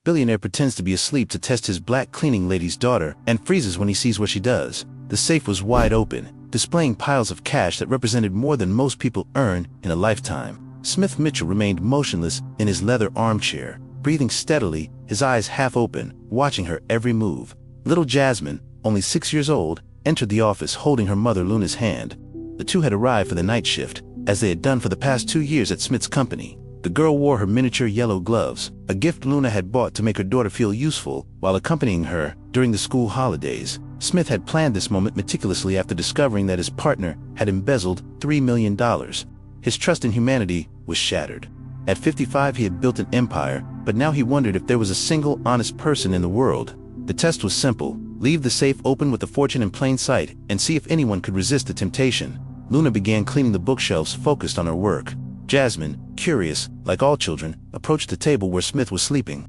Billionaire pretends to be asleep to test his black cleaning lady's daughter and freezes when he sees what she does. The safe was wide open, displaying piles of cash that represented more than most people earn in a lifetime. Smith Mitchell remained motionless in his leather armchair, breathing steadily, his eyes half open, watching her every move. Little Jasmine, only 6 years old, entered the office holding her mother Luna's hand. The two had arrived for the night shift, as they had done for the past 2 years at Smith's company. The girl wore her miniature yellow gloves, a gift Luna had bought to make her daughter feel useful while accompanying her during the school holidays. Smith had planned this moment meticulously after discovering that his partner had embezzled $3 million. His trust in humanity was shattered. At 55, he had built an empire, but now he wondered if there was a single honest person in the world. The test was simple: leave the safe open with the fortune in plain sight and see if anyone could resist the temptation. Luna began cleaning the bookshelves, focused on her work. Jasmine, curious, like all children, approached the table where Smith was sleeping.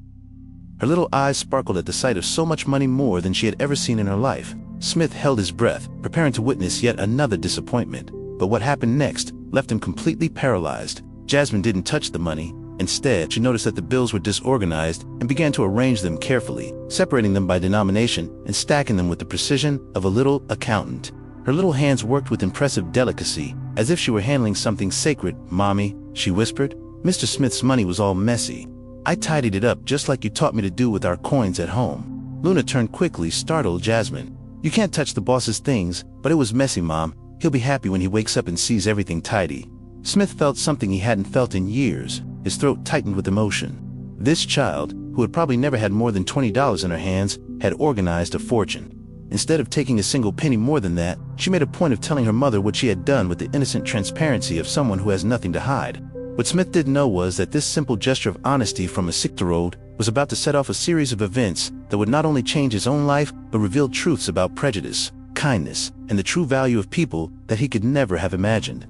Her little eyes sparkled at the sight of so much money, more than she had ever seen in her life. Smith held his breath, preparing to witness yet another disappointment. But what happened next left him completely paralyzed. Jasmine didn't touch the money. Instead, she noticed that the bills were disorganized and began to arrange them carefully, separating them by denomination and stacking them with the precision of a little accountant. Her little hands worked with impressive delicacy, as if she were handling something sacred. "Mommy," she whispered, "Mr. Smith's money was all messy. I tidied it up just like you taught me to do with our coins at home." Luna turned quickly, startled. "Jasmine, you can't touch the boss's things." "But it was messy, Mom. He'll be happy when he wakes up and sees everything tidy." Smith felt something he hadn't felt in years. His throat tightened with emotion. This child, who had probably never had more than $20 in her hands, had organized a fortune. Instead of taking a single penny more than that, she made a point of telling her mother what she had done with the innocent transparency of someone who has nothing to hide. What Smith didn't know was that this simple gesture of honesty from a 6-year-old was about to set off a series of events that would not only change his own life, but reveal truths about prejudice, kindness, and the true value of people that he could never have imagined.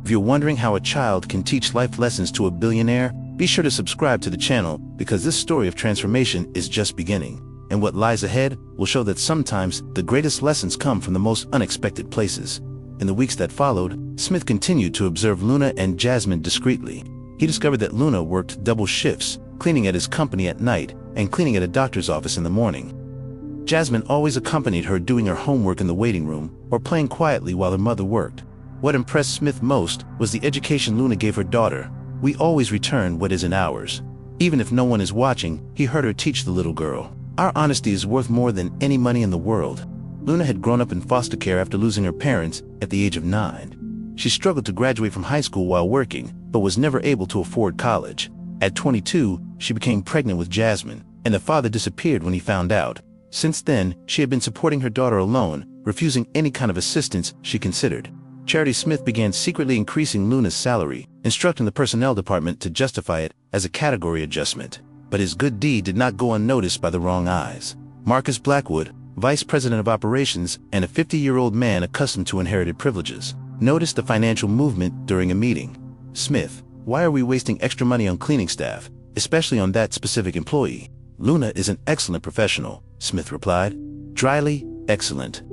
If you're wondering how a child can teach life lessons to a billionaire, be sure to subscribe to the channel, because this story of transformation is just beginning. And what lies ahead will show that sometimes the greatest lessons come from the most unexpected places. In the weeks that followed, Smith continued to observe Luna and Jasmine discreetly. He discovered that Luna worked double shifts, cleaning at his company at night and cleaning at a doctor's office in the morning. Jasmine always accompanied her, doing her homework in the waiting room or playing quietly while her mother worked. What impressed Smith most was the education Luna gave her daughter. "We always return what isn't ours." Even if no one is watching, he heard her teach the little girl. "Our honesty is worth more than any money in the world." Luna had grown up in foster care after losing her parents at the age of 9. She struggled to graduate from high school while working, but was never able to afford college. At 22, she became pregnant with Jasmine, and the father disappeared when he found out. Since then, she had been supporting her daughter alone, refusing any kind of assistance she considered. Charity Smith began secretly increasing Luna's salary, instructing the personnel department to justify it as a category adjustment. But his good deed did not go unnoticed by the wrong eyes. Marcus Blackwood, vice president of operations and a 50-year-old man accustomed to inherited privileges, noticed the financial movement during a meeting. "Smith, why are we wasting extra money on cleaning staff, especially on that specific employee?" "Luna is an excellent professional," Smith replied. Dryly, "Excellent."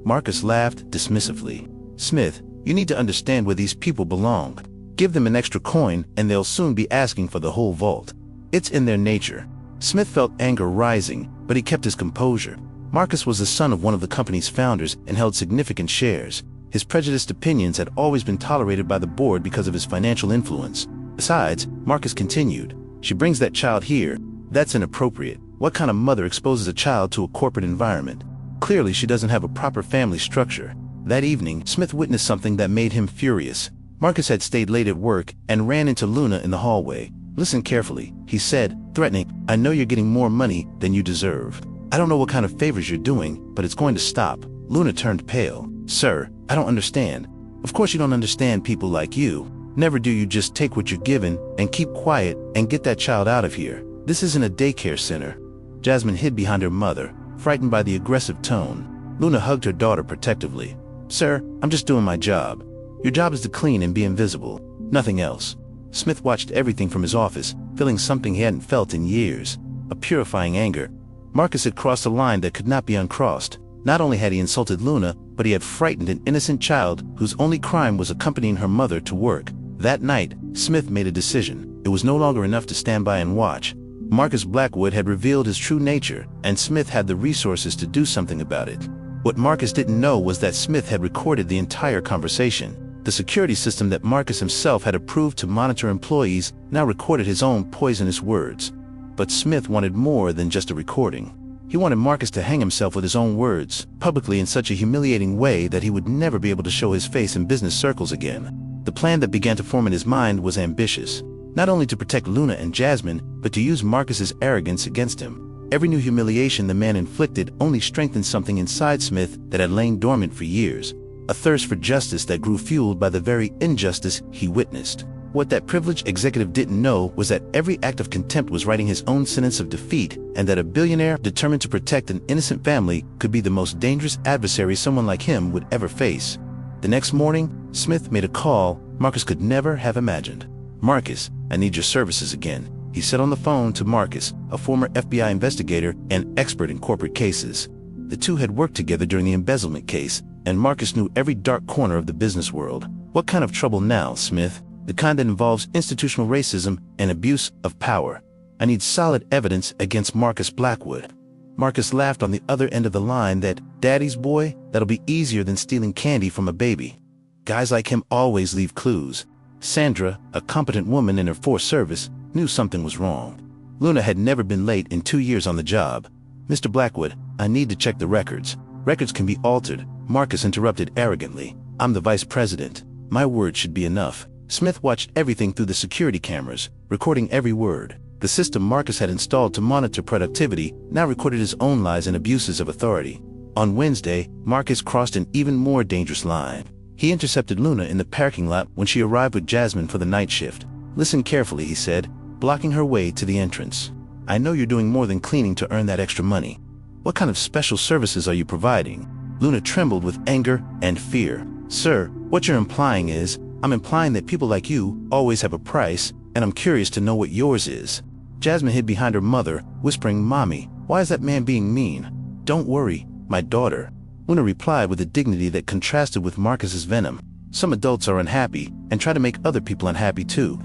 Marcus laughed dismissively. "Smith, you need to understand where these people belong. Give them an extra coin and they'll soon be asking for the whole vault. It's in their nature." Smith felt anger rising, but he kept his composure. Marcus was the son of one of the company's founders and held significant shares. His prejudiced opinions had always been tolerated by the board because of his financial influence. Besides, Marcus continued, "She brings that child here. That's inappropriate. What kind of mother exposes a child to a corporate environment? Clearly, she doesn't have a proper family structure." That evening, Smith witnessed something that made him furious. Marcus had stayed late at work and ran into Luna in the hallway. "Listen carefully," he said, threatening. "I know you're getting more money than you deserve. I don't know what kind of favors you're doing, but it's going to stop." Luna turned pale. "Sir, I don't understand." "Of course you don't understand people like you. Never do you just take what you're given and keep quiet and get that child out of here. This isn't a daycare center." Jasmine hid behind her mother, frightened by the aggressive tone. Luna hugged her daughter protectively. "Sir, I'm just doing my job. Your job is to clean and be invisible. Nothing else." Smith watched everything from his office, feeling something he hadn't felt in years, a purifying anger. Marcus had crossed a line that could not be uncrossed. Not only had he insulted Luna, but he had frightened an innocent child whose only crime was accompanying her mother to work. That night, Smith made a decision. It was no longer enough to stand by and watch. Marcus Blackwood had revealed his true nature, and Smith had the resources to do something about it. What Marcus didn't know was that Smith had recorded the entire conversation. The security system that Marcus himself had approved to monitor employees now recorded his own poisonous words. But Smith wanted more than just a recording. He wanted Marcus to hang himself with his own words, publicly in such a humiliating way that he would never be able to show his face in business circles again. The plan that began to form in his mind was ambitious. Not only to protect Luna and Jasmine, but to use Marcus's arrogance against him. Every new humiliation the man inflicted only strengthened something inside Smith that had lain dormant for years. A thirst for justice that grew fueled by the very injustice he witnessed. What that privileged executive didn't know was that every act of contempt was writing his own sentence of defeat, and that a billionaire determined to protect an innocent family could be the most dangerous adversary someone like him would ever face. The next morning, Smith made a call Marcus could never have imagined. "Marcus, I need your services again," he said on the phone to Marcus, a former FBI investigator and expert in corporate cases. The two had worked together during the embezzlement case, and Marcus knew every dark corner of the business world. "What kind of trouble now, Smith?" "The kind that involves institutional racism and abuse of power. I need solid evidence against Marcus Blackwood." Marcus laughed on the other end of the line that, "Daddy's boy, that'll be easier than stealing candy from a baby. Guys like him always leave clues." Sandra, a competent woman in her force service, knew something was wrong. Luna had never been late in 2 years on the job. "Mr. Blackwood, I need to check the records." "Records can be altered," Marcus interrupted arrogantly. "I'm the vice president. My word should be enough." Smith watched everything through the security cameras, recording every word. The system Marcus had installed to monitor productivity now recorded his own lies and abuses of authority. On Wednesday, Marcus crossed an even more dangerous line. He intercepted Luna in the parking lot when she arrived with Jasmine for the night shift. "Listen carefully," he said, blocking her way to the entrance. "I know you're doing more than cleaning to earn that extra money. What kind of special services are you providing?" Luna trembled with anger and fear. "Sir, what you're implying is, I'm implying that people like you always have a price, and I'm curious to know what yours is." Jasmine hid behind her mother, whispering, "Mommy, why is that man being mean?" "Don't worry, my daughter," Luna replied with a dignity that contrasted with Marcus's venom. "Some adults are unhappy and try to make other people unhappy too."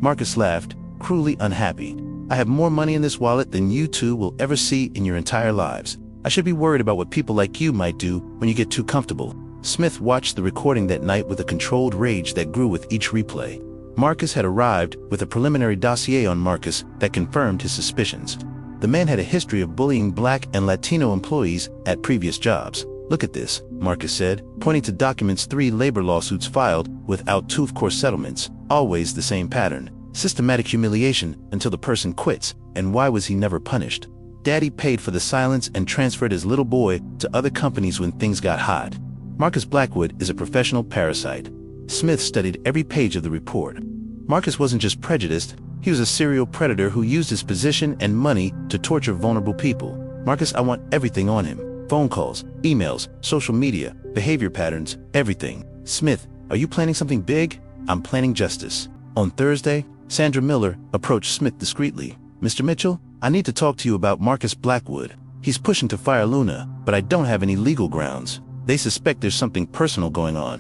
Marcus laughed, cruelly unhappy. "I have more money in this wallet than you two will ever see in your entire lives. I should be worried about what people like you might do when you get too comfortable." Smith watched the recording that night with a controlled rage that grew with each replay. Marcus had arrived with a preliminary dossier on Marcus that confirmed his suspicions. The man had a history of bullying Black and Latino employees at previous jobs. "Look at this," Marcus said, pointing to documents 3 labor lawsuits filed without 2 of course settlements. Always the same pattern. Systematic humiliation until the person quits. And why was he never punished? Daddy paid for the silence and transferred his little boy to other companies when things got hot. Marcus Blackwood is a professional parasite. Smith studied every page of the report. Marcus wasn't just prejudiced, he was a serial predator who used his position and money to torture vulnerable people. "Marcus, I want everything on him. Phone calls, emails, social media, behavior patterns, everything." "Smith, are you planning something big?" "I'm planning justice." On Thursday, Sandra Miller approached Smith discreetly. "Mr. Mitchell, I need to talk to you about Marcus Blackwood. He's pushing to fire Luna, but I don't have any legal grounds. They suspect there's something personal going on."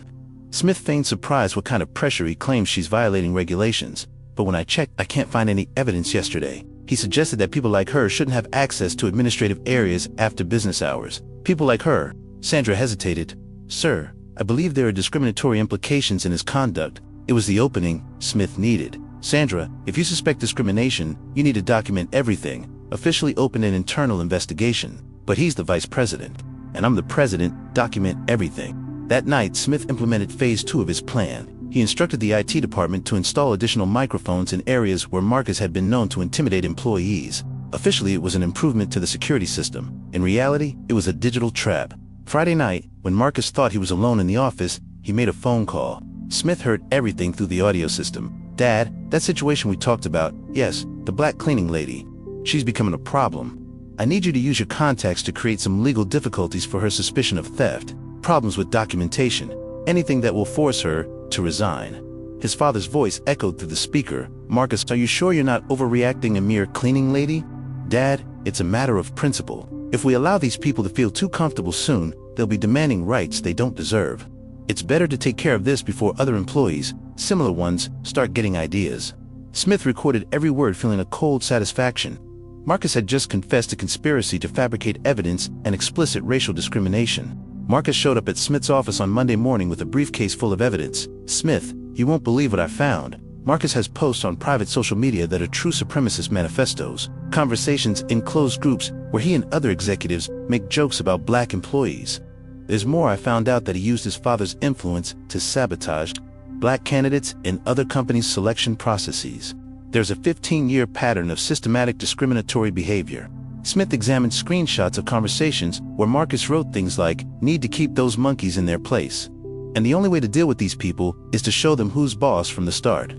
Smith feigned surprise what kind of pressure he claims she's violating regulations. "But when I checked, I can't find any evidence yesterday." He suggested that people like her shouldn't have access to administrative areas after business hours. "People like her?" Sandra hesitated. "Sir, I believe there are discriminatory implications in his conduct." It was the opening Smith needed. "Sandra, if you suspect discrimination, you need to document everything. Officially open an internal investigation." "But he's the vice president. And I'm the president, document everything." That night, Smith implemented phase 2 of his plan. He instructed the IT department to install additional microphones in areas where Marcus had been known to intimidate employees. Officially, it was an improvement to the security system. In reality, it was a digital trap. Friday night, when Marcus thought he was alone in the office, he made a phone call. Smith heard everything through the audio system. "Dad, that situation we talked about, yes, the black cleaning lady. She's becoming a problem. I need you to use your contacts to create some legal difficulties for her suspicion of theft. Problems with documentation. Anything that will force her to resign." His father's voice echoed through the speaker. "Marcus, are you sure you're not overreacting, a mere cleaning lady?" "Dad, it's a matter of principle. If we allow these people to feel too comfortable soon, they'll be demanding rights they don't deserve. It's better to take care of this before other employees, similar ones, start getting ideas." Smith recorded every word, feeling a cold satisfaction. Marcus had just confessed to conspiracy to fabricate evidence and explicit racial discrimination. Marcus showed up at Smith's office on Monday morning with a briefcase full of evidence. "Smith, you won't believe what I found." Marcus has posts on private social media that are true supremacist manifestos, conversations in closed groups where he and other executives make jokes about black employees. "There's more. I found out that he used his father's influence to sabotage black candidates in other companies' selection processes. There's a 15-year pattern of systematic discriminatory behavior." Smith examined screenshots of conversations where Marcus wrote things like, "Need to keep those monkeys in their place. And the only way to deal with these people is to show them who's boss from the start."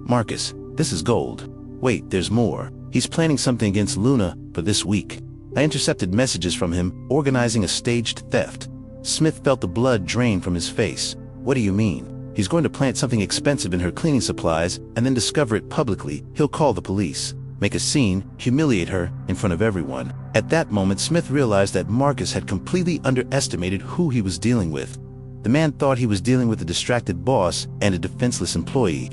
Marcus, this is gold. Wait, there's more. He's planning something against Luna for this week. I intercepted messages from him organizing a staged theft. Smith felt the blood drain from his face. "What do you mean?" "He's going to plant something expensive in her cleaning supplies and then discover it publicly. He'll call the police, make a scene, humiliate her in front of everyone." At that moment, Smith realized that Marcus had completely underestimated who he was dealing with. The man thought he was dealing with a distracted boss and a defenseless employee.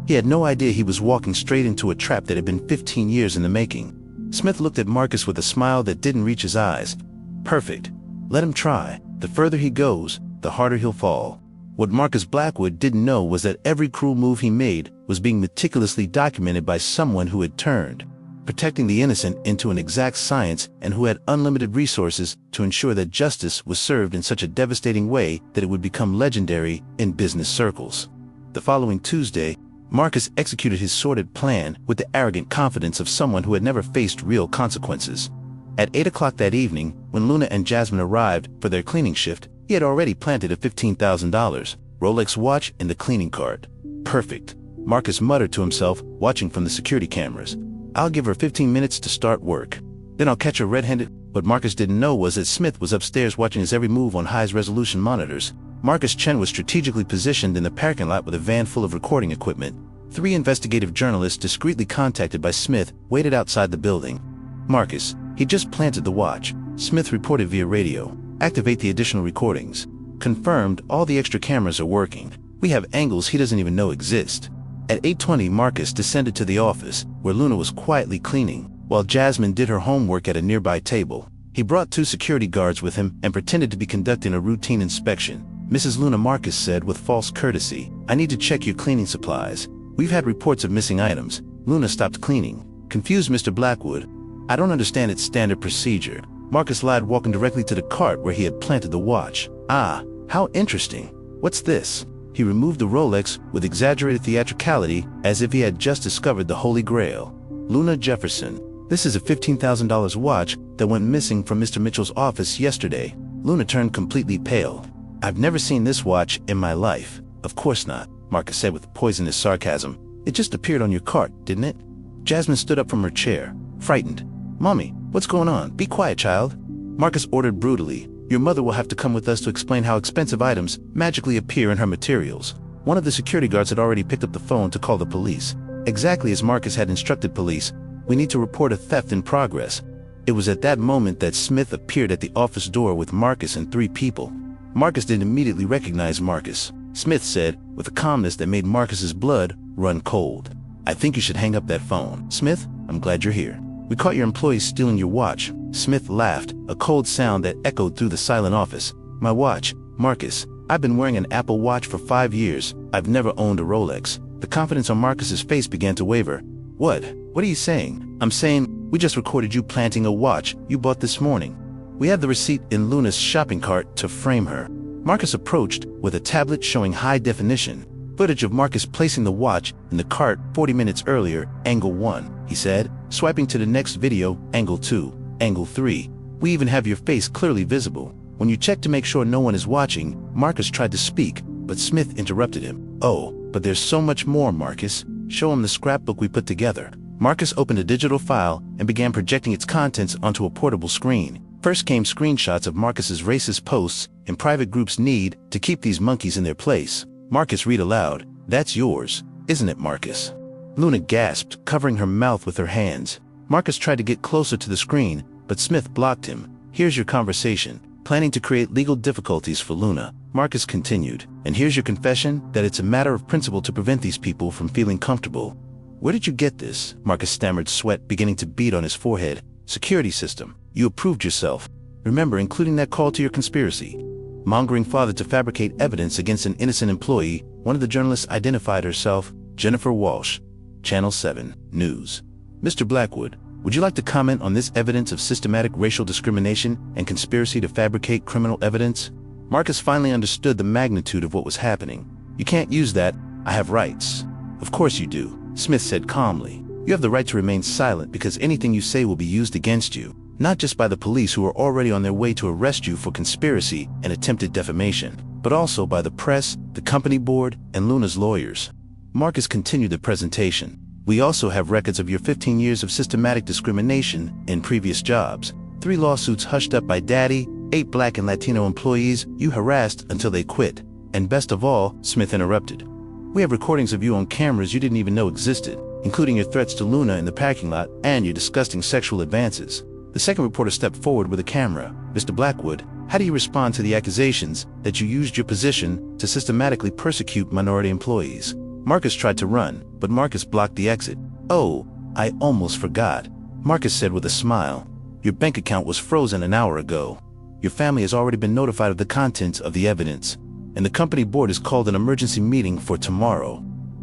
He had no idea he was walking straight into a trap that had been 15 years in the making. Smith looked at Marcus with a smile that didn't reach his eyes. "Perfect. Let him try. The further he goes, the harder he'll fall." What Marcus Blackwood didn't know was that every cruel move he made was being meticulously documented by someone who had turned protecting the innocent into an exact science and who had unlimited resources to ensure that justice was served in such a devastating way that it would become legendary in business circles. The following Tuesday, Marcus executed his sordid plan with the arrogant confidence of someone who had never faced real consequences. At 8 o'clock that evening, when Luna and Jasmine arrived for their cleaning shift, he had already planted a $15,000 Rolex watch in the cleaning cart. "Perfect," Marcus muttered to himself, watching from the security cameras. "I'll give her 15 minutes to start work. Then I'll catch her red-handed." What Marcus didn't know was that Smith was upstairs watching his every move on high-resolution monitors. Marcus Chen was strategically positioned in the parking lot with a van full of recording equipment. 3 investigative journalists discreetly contacted by Smith waited outside the building. "Marcus, he just planted the watch," Smith reported via radio. "Activate the additional recordings." "Confirmed, all the extra cameras are working. We have angles he doesn't even know exist." At 8:20, Marcus descended to the office, where Luna was quietly cleaning, while Jasmine did her homework at a nearby table. He brought 2 security guards with him and pretended to be conducting a routine inspection. "Mrs. Luna," Marcus said with false courtesy, "I need to check your cleaning supplies. We've had reports of missing items." Luna stopped cleaning. Confused, "Mr. Blackwood, I don't understand its standard procedure." Marcus lied, walking directly to the cart where he had planted the watch. "Ah, how interesting. What's this?" He removed the Rolex with exaggerated theatricality, as if he had just discovered the Holy Grail. "Luna Jefferson, this is a $15,000 watch that went missing from Mr. Mitchell's office yesterday." Luna turned completely pale. "I've never seen this watch in my life." "Of course not," Marcus said with poisonous sarcasm. "It just appeared on your cart, didn't it?" Jasmine stood up from her chair, frightened. "Mommy, what's going on? Be quiet, child." Marcus ordered brutally. "Your mother will have to come with us to explain how expensive items magically appear in her materials." One of the security guards had already picked up the phone to call the police. Exactly as Marcus had instructed police, "We need to report a theft in progress." It was at that moment that Smith appeared at the office door with Marcus and 3 people. Marcus didn't immediately recognize Marcus. Smith said, with a calmness that made Marcus's blood run cold, "I think you should hang up that phone. Smith, I'm glad you're here. We caught your employees stealing your watch." Smith laughed, a cold sound that echoed through the silent office. "My watch, Marcus. I've been wearing an Apple Watch for 5 years. I've never owned a Rolex." The confidence on Marcus's face began to waver. What are you saying?" "I'm saying, we just recorded you planting a watch you bought this morning. We have the receipt in Luna's shopping cart to frame her." Marcus approached with a tablet showing high definition footage of Marcus placing the watch in the cart 40 minutes earlier. "Angle 1, he said, swiping to the next video. "Angle 2, Angle 3. We even have your face clearly visible. When you check to make sure no one is watching." Marcus tried to speak, but Smith interrupted him. "Oh, but there's so much more, Marcus. Show him the scrapbook we put together." Marcus opened a digital file and began projecting its contents onto a portable screen. First came screenshots of Marcus's racist posts and private groups' need to keep these monkeys in their place. Marcus read aloud, "That's yours, isn't it, Marcus?" Luna gasped, covering her mouth with her hands. Marcus tried to get closer to the screen, but Smith blocked him. "Here's your conversation." Planning to create legal difficulties for Luna, Marcus continued, "And here's your confession that it's a matter of principle to prevent these people from feeling comfortable." Where did you get this? Marcus stammered, sweat beginning to bead on his forehead. Security system. You approved yourself. Remember, including that call to your conspiracy. Mongering father to fabricate evidence against an innocent employee, one of the journalists identified herself, Jennifer Walsh, Channel 7 News. Mr. Blackwood, would you like to comment on this evidence of systematic racial discrimination and conspiracy to fabricate criminal evidence? Marcus finally understood the magnitude of what was happening. You can't use that. I have rights. Of course you do, Smith said calmly. You have the right to remain silent because anything you say will be used against you, not just by the police who are already on their way to arrest you for conspiracy and attempted defamation, but also by the press, the company board, and Luna's lawyers. Marcus continued the presentation. We also have records of your 15 years of systematic discrimination in previous jobs, 3 lawsuits hushed up by Daddy, 8 Black and Latino employees you harassed until they quit. And best of all, Smith interrupted. We have recordings of you on cameras you didn't even know existed, including your threats to Luna in the parking lot and your disgusting sexual advances. The second reporter stepped forward with a camera. Mr. Blackwood, how do you respond to the accusations that you used your position to systematically persecute minority employees? Marcus tried to run, but Marcus blocked the exit. Oh, I almost forgot, Marcus said with a smile. Your bank account was frozen an hour ago. Your family has already been notified of the contents of the evidence, and the company board has called an emergency meeting for tomorrow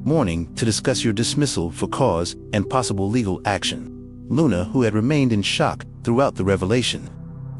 morning to discuss your dismissal for cause and possible legal action. Luna, who had remained in shock throughout the revelation,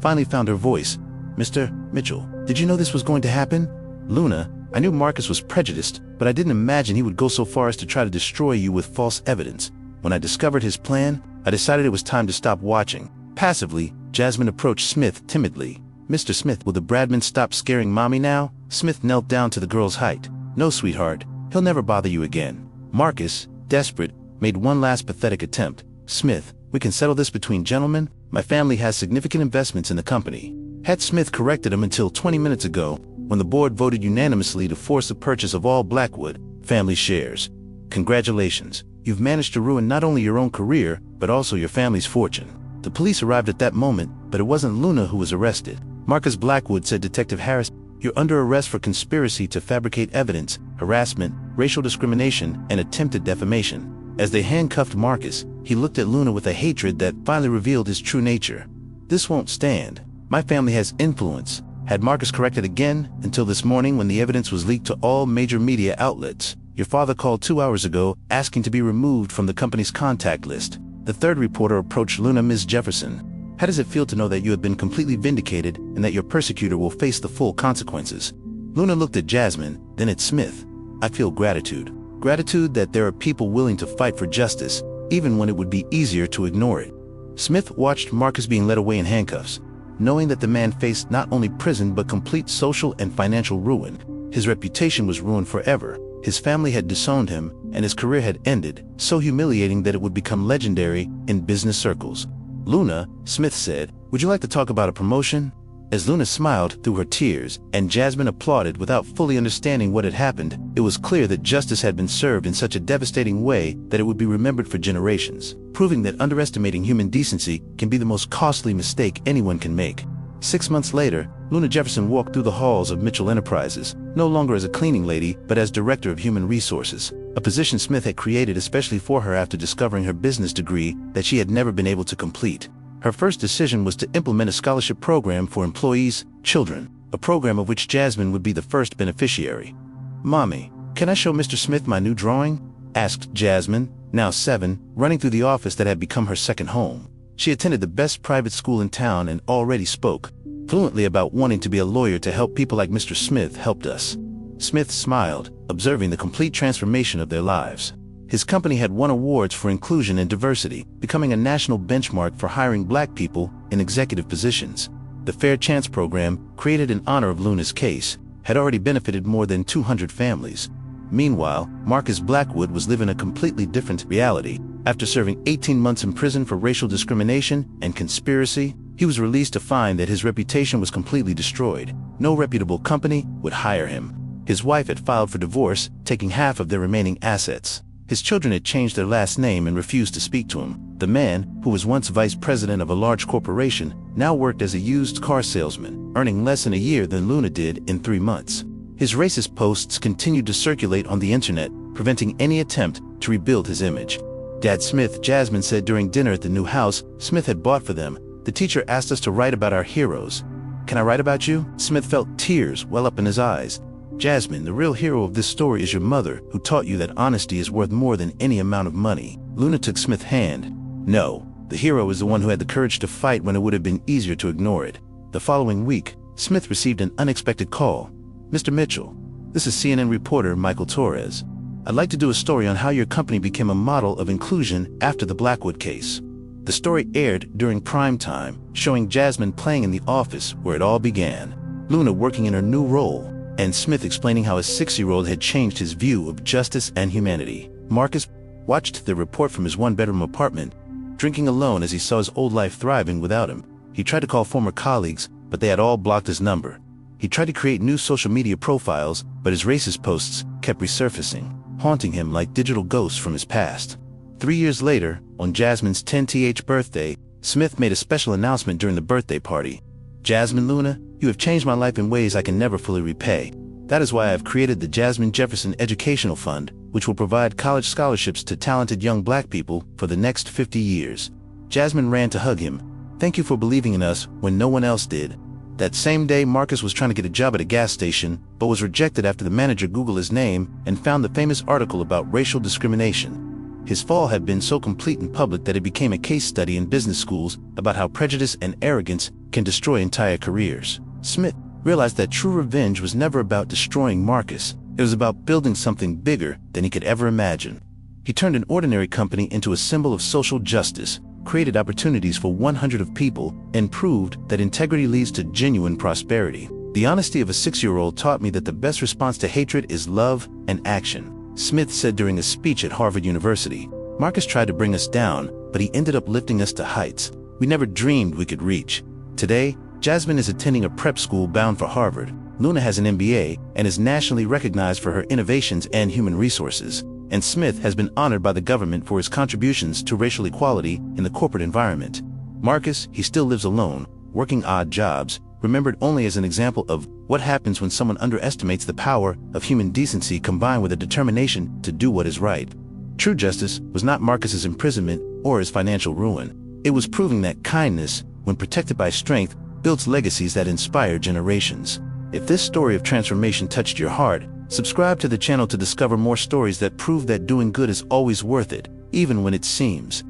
finally found her voice. Mr. Mitchell, did you know this was going to happen? Luna, I knew Marcus was prejudiced, but I didn't imagine he would go so far as to try to destroy you with false evidence. When I discovered his plan, I decided it was time to stop watching. Passively, Jasmine approached Smith timidly. Mr. Smith, will the Bradman stop scaring Mommy now? Smith knelt down to the girl's height. No, sweetheart, he'll never bother you again. Marcus, desperate, made one last pathetic attempt. Smith, we can settle this between gentlemen. My family has significant investments in the company. Had Smith corrected him until 20 minutes ago, when the board voted unanimously to force the purchase of all Blackwood family shares. Congratulations, you've managed to ruin not only your own career, but also your family's fortune. The police arrived at that moment, but it wasn't Luna who was arrested. Marcus Blackwood, said Detective Harris, you're under arrest for conspiracy to fabricate evidence, harassment, racial discrimination, and attempted defamation. As they handcuffed Marcus, he looked at Luna with a hatred that finally revealed his true nature. This won't stand. My family has influence. Had Marcus corrected again until this morning when the evidence was leaked to all major media outlets. Your father called 2 hours ago asking to be removed from the company's contact list. The third reporter approached Luna. Ms. Jefferson, how does it feel to know that you have been completely vindicated and that your persecutor will face the full consequences? Luna looked at Jasmine, then at Smith. I feel gratitude. Gratitude that there are people willing to fight for justice, even when it would be easier to ignore it. Smith watched Marcus being led away in handcuffs, knowing that the man faced not only prison but complete social and financial ruin. His reputation was ruined forever. His family had disowned him, and his career had ended, so humiliating that it would become legendary in business circles. Luna, Smith said, would you like to talk about a promotion? As Luna smiled through her tears, and Jasmine applauded without fully understanding what had happened, it was clear that justice had been served in such a devastating way that it would be remembered for generations, proving that underestimating human decency can be the most costly mistake anyone can make. 6 months later, Luna Jefferson walked through the halls of Mitchell Enterprises, no longer as a cleaning lady, but as Director of Human Resources, a position Smith had created especially for her after discovering her business degree that she had never been able to complete. Her first decision was to implement a scholarship program for employees' children, a program of which Jasmine would be the first beneficiary. Mommy, can I show Mr. Smith my new drawing? Asked Jasmine, now 7, running through the office that had become her second home. She attended the best private school in town and already spoke fluently about wanting to be a lawyer to help people like Mr. Smith helped us. Smith smiled, observing the complete transformation of their lives. His company had won awards for inclusion and diversity, becoming a national benchmark for hiring Black people in executive positions. The Fair Chance program, created in honor of Luna's case, had already benefited more than 200 families. Meanwhile, Marcus Blackwood was living a completely different reality. After serving 18 months in prison for racial discrimination and conspiracy, he was released to find that his reputation was completely destroyed. No reputable company would hire him. His wife had filed for divorce, taking half of their remaining assets. His children had changed their last name and refused to speak to him. The man, who was once vice president of a large corporation, now worked as a used car salesman, earning less in a year than Luna did in 3 months. His racist posts continued to circulate on the internet, preventing any attempt to rebuild his image. Dad Smith, Jasmine said during dinner at the new house Smith had bought for them, "The teacher asked us to write about our heroes." "Can I write about you?" Smith felt tears well up in his eyes. "Jasmine, the real hero of this story is your mother, who taught you that honesty is worth more than any amount of money." Luna took Smith's hand. "No, the hero is the one who had the courage to fight when it would have been easier to ignore it." The following week, Smith received an unexpected call. "Mr. Mitchell, this is CNN reporter Michael Torres. I'd like to do a story on how your company became a model of inclusion after the Blackwood case." The story aired during prime time, showing Jasmine playing in the office where it all began, Luna working in her new role, and Smith explaining how a 6-year-old had changed his view of justice and humanity. Marcus watched the report from his one-bedroom apartment, drinking alone as he saw his old life thriving without him. He tried to call former colleagues, but they had all blocked his number. He tried to create new social media profiles, but his racist posts kept resurfacing, haunting him like digital ghosts from his past. 3 years later, on Jasmine's 10th birthday, Smith made a special announcement during the birthday party. "Jasmine Luna, you have changed my life in ways I can never fully repay. That is why I have created the Jasmine Jefferson Educational Fund, which will provide college scholarships to talented young black people for the next 50 years. Jasmine ran to hug him. "Thank you for believing in us when no one else did." That same day, Marcus was trying to get a job at a gas station, but was rejected after the manager Googled his name and found the famous article about racial discrimination. His fall had been so complete in public that it became a case study in business schools about how prejudice and arrogance can destroy entire careers. Smith realized that true revenge was never about destroying Marcus. It was about building something bigger than he could ever imagine. He turned an ordinary company into a symbol of social justice, created opportunities for 100 of people, and proved that integrity leads to genuine prosperity. "The honesty of a 6-year-old taught me that the best response to hatred is love and action," Smith said during a speech at Harvard University. "Marcus tried to bring us down, but he ended up lifting us to heights we never dreamed we could reach." Today, Jasmine is attending a prep school bound for Harvard. Luna has an MBA and is nationally recognized for her innovations and human resources. And Smith has been honored by the government for his contributions to racial equality in the corporate environment. Marcus, he still lives alone, working odd jobs, remembered only as an example of what happens when someone underestimates the power of human decency combined with a determination to do what is right. True justice was not Marcus's imprisonment or his financial ruin. It was proving that kindness, when protected by strength, builds legacies that inspire generations. If this story of transformation touched your heart, subscribe to the channel to discover more stories that prove that doing good is always worth it, even when it seems